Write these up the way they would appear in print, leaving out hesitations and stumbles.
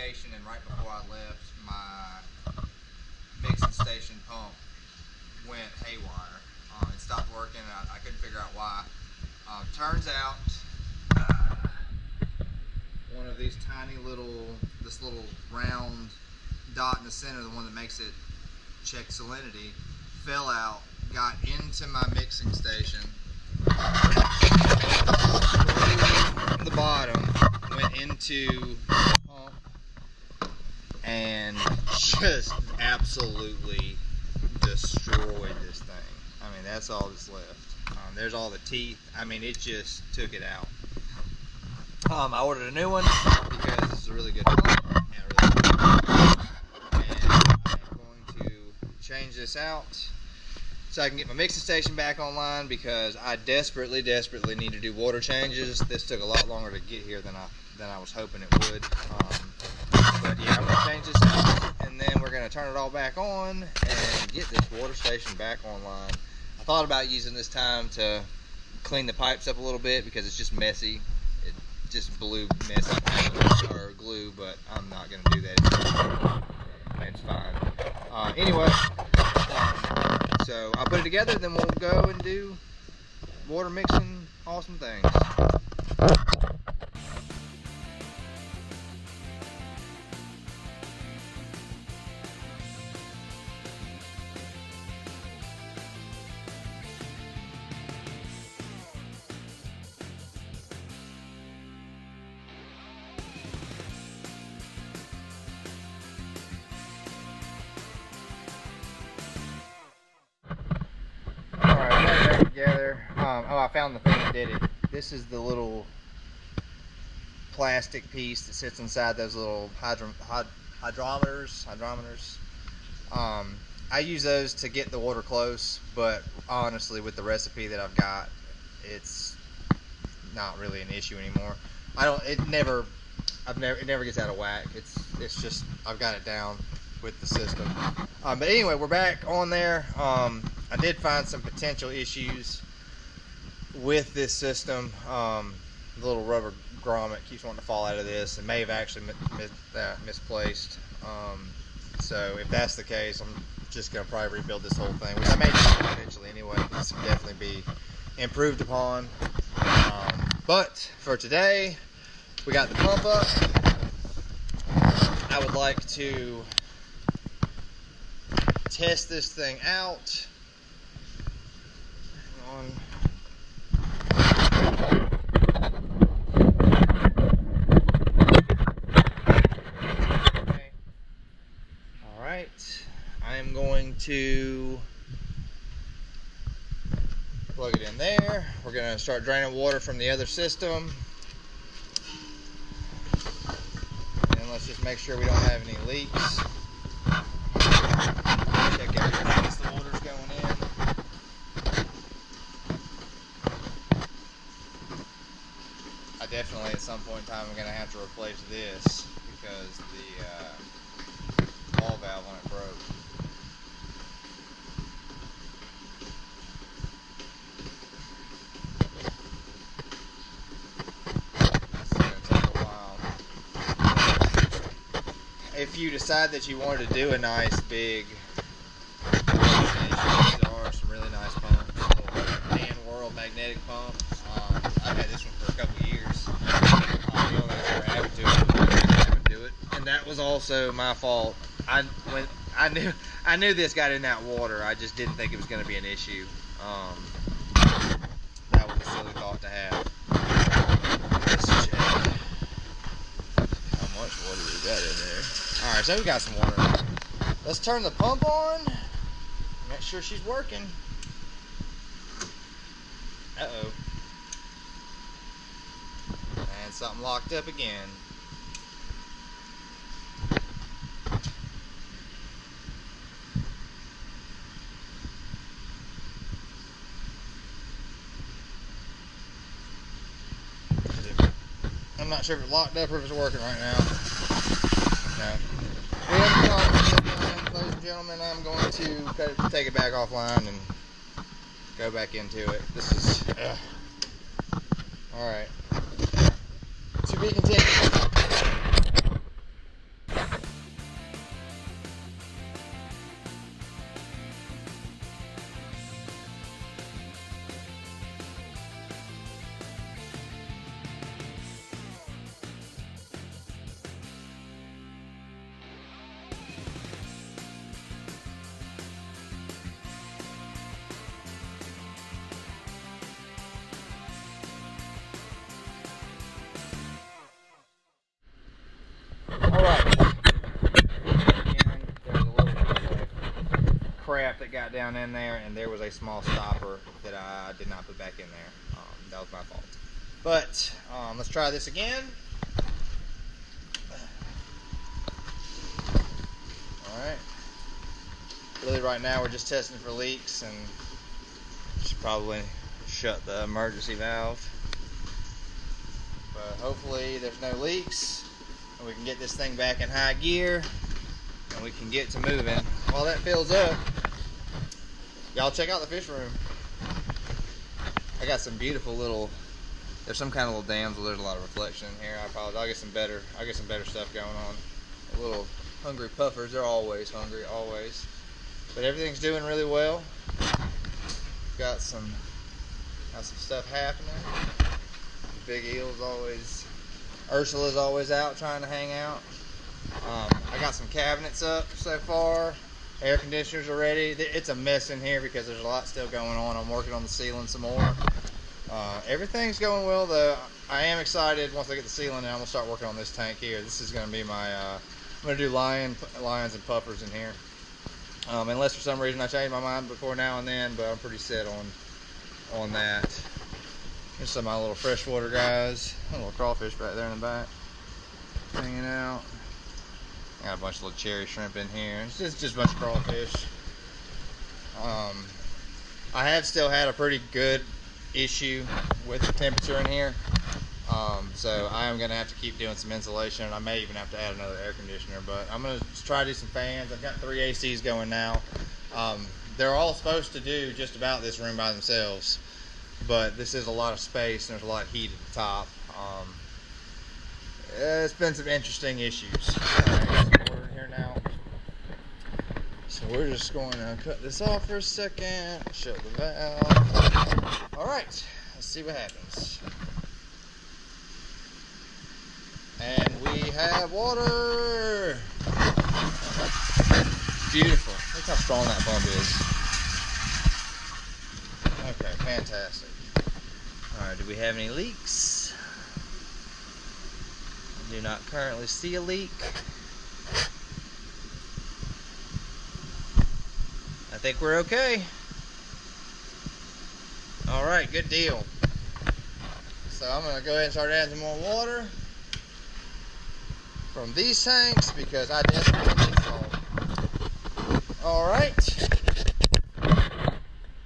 location, and right before I left, my mixing station pump went haywire. It stopped working, and I couldn't figure out why. Turns out one of these tiny this little round dot in the center, the one that makes it check salinity, fell out, got into my mixing station, the bottom, went into the pump, and just absolutely destroyed this thing. I mean, that's all that's left. There's all the teeth. I mean, it just took it out. I ordered a new one because this is a really good pump. And I'm going to change this out so I can get my mixing station back online, because I desperately need to do water changes. This took a lot longer to get here than I was hoping it would. But yeah, I'm going to change this out, and then we're going to turn it all back on and get this water station back online. I thought about using this time to clean the pipes up a little bit because it's just messy. It just blew mess up or glue, but I'm not going to do that. It's fine. Anyway, so I'll put it together, then we'll go and do water mixing awesome things. Together. Oh, I found the thing that did it. This is the little plastic piece that sits inside those little hydrometers. I use those to get the water close, but honestly, with the recipe that I've got, it's not really an issue anymore. It never gets out of whack. It's just I've got it down with the system. But anyway, we're back on there. I did find some potential issues with this system. The little rubber grommet keeps wanting to fall out of this. It may have actually misplaced. So if that's the case, I'm just going to probably rebuild this whole thing, which I may do eventually anyway. This will definitely be improved upon. But for today, we got the pump up. I would like to test this thing out. Hang on. Okay. All right. I am going to plug it in there. We're going to start draining water from the other system. And let's just make sure we don't have any leaks. Check everything as the water's going in. I definitely at some point in time I'm going to have to replace this because the ball valve on it broke. If you decide that you wanted to do a nice big station, there are some really nice pumps. Dan World magnetic pump. I've had this one for a couple of years. The only thing I ever happened to it, and that was also my fault. When I knew this got in that water, I just didn't think it was going to be an issue. That was a silly thought to have. Let's check how much water we got in there. Alright, so we got some water. Let's turn the pump on. Make sure she's working. Uh-oh. And something locked up again. I'm not sure if it's locked up or if it's working right now. No. Ladies and gentlemen, I'm going to take it back offline and go back into it. This is alright. To be continued. got down in there, and there was a small stopper that I did not put back in there. That was my fault. But let's try this again. Alright. Really right now we're just testing for leaks, and should probably shut the emergency valve. But hopefully there's no leaks, and we can get this thing back in high gear, and we can get to moving. While that fills up, y'all check out the fish room. I got some beautiful little, there's some kind of little dams where there's a lot of reflection in here. I apologize. I'll get some better stuff going on. The little hungry puffers, they're always hungry, always. But everything's doing really well. Got some stuff happening. Big Eel's always, Ursula's always out trying to hang out. I got some cabinets up so far. Air conditioners are ready. It's a mess in here because there's a lot still going on. I'm working on the ceiling some more. Everything's going well though. I am excited once I get the ceiling and I'm gonna start working on this tank here. This is gonna be my, I'm gonna do lions and puffers in here. Unless for some reason I change my mind before now and then, but I'm pretty set on that. Here's some of my little freshwater guys. A little crawfish back there in the back, hanging out. Got a bunch of little cherry shrimp in here. It's just a bunch of crawfish. I have still had a pretty good issue with the temperature in here. So I am gonna have to keep doing some insulation, and I may even have to add another air conditioner, but I'm gonna try to do some fans. I've got 3 ACs going now. They're all supposed to do just about this room by themselves, but this is a lot of space and there's a lot of heat at the top. It's been some interesting issues. We're in here now, so we're just going to cut this off for a second, shut the valve. All right, let's see what happens. And we have water. Beautiful. Look how strong that pump is. Okay, fantastic. All right, do we have any leaks? I do not currently see a leak. I think we're okay. All right, good deal. So I'm gonna go ahead and start adding some more water from these tanks because I desperately need some. All right.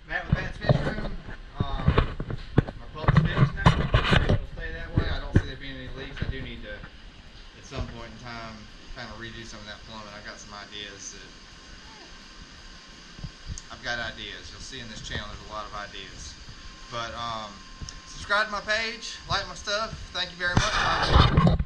That was Matt's fish room. My pump's fixed now. It'll stay that way. I don't see there being any leaks. I do need to, at some point in time, kind of redo some of that plumbing. I've got some ideas that I've got ideas. You'll see in this channel there's a lot of ideas. But subscribe to my page, like my stuff. Thank you very much.